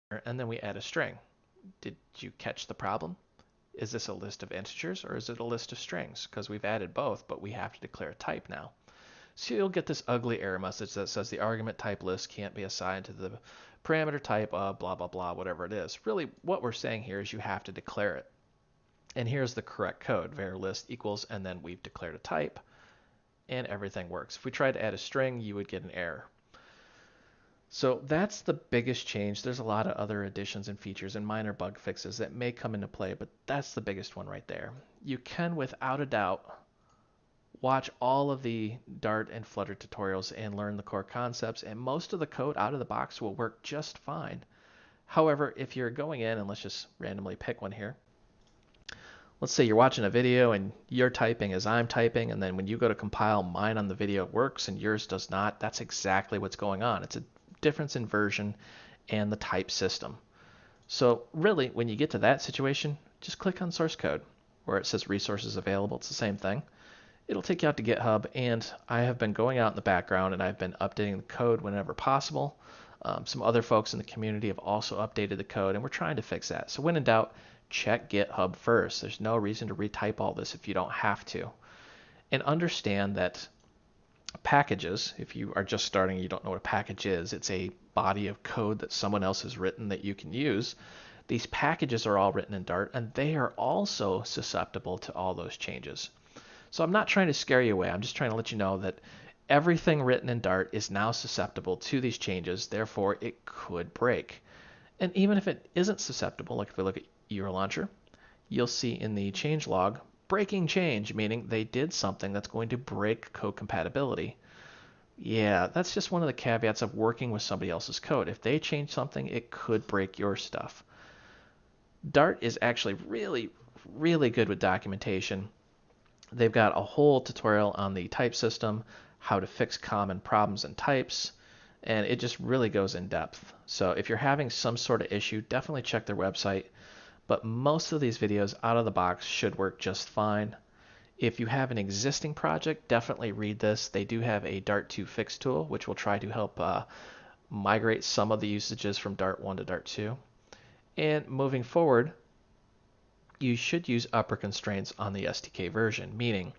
and then we add a string. Did you catch the problem? Is this a list of integers or is it a list of strings? Because we've added both, but we have to declare a type now. So you'll get this ugly error message that says the argument type list can't be assigned to the parameter type of blah, blah, blah, whatever it is. Really, what we're saying here is you have to declare it. And here's the correct code, var list equals, and then we've declared a type, and everything works. If we tried to add a string, you would get an error. So that's the biggest change. There's a lot of other additions and features and minor bug fixes that may come into play, but that's the biggest one right there. You can, without a doubt, watch all of the Dart and Flutter tutorials and learn the core concepts, and most of the code out of the box will work just fine. However, if you're going in, and let's just randomly pick one here. Let's say you're watching a video and you're typing as I'm typing, and then when you go to compile, mine on the video works and yours does not. That's exactly what's going on. It's a difference in version and the type system. So really, when you get to that situation, just click on source code where it says resources available. It's the same thing. It'll take you out to GitHub, and I have been going out in the background and I've been updating the code whenever possible. Some other folks in the community have also updated the code, and we're trying to fix that. So when in doubt, check GitHub first. There's no reason to retype all this if you don't have to. And understand that packages, if you are just starting and you don't know what a package is, it's a body of code that someone else has written that you can use. These packages are all written in Dart, and they are also susceptible to all those changes. So I'm not trying to scare you away. I'm just trying to let you know that everything written in Dart is now susceptible to these changes. Therefore, it could break. And even if it isn't susceptible, like if we look at your launcher, you'll see in the change log, breaking change, meaning they did something that's going to break code compatibility. Yeah, that's just one of the caveats of working with somebody else's code. If they change something, it could break your stuff. Dart is actually really, really good with documentation. They've got a whole tutorial on the type system, how to fix common problems and types, and it just really goes in depth. So if you're having some sort of issue, definitely check their website. But most of these videos out of the box should work just fine. If you have an existing project, definitely read this. They do have a Dart 2 fix tool, which will try to help migrate some of the usages from Dart 1 to Dart 2. And moving forward, you should use upper constraints on the SDK version, meaning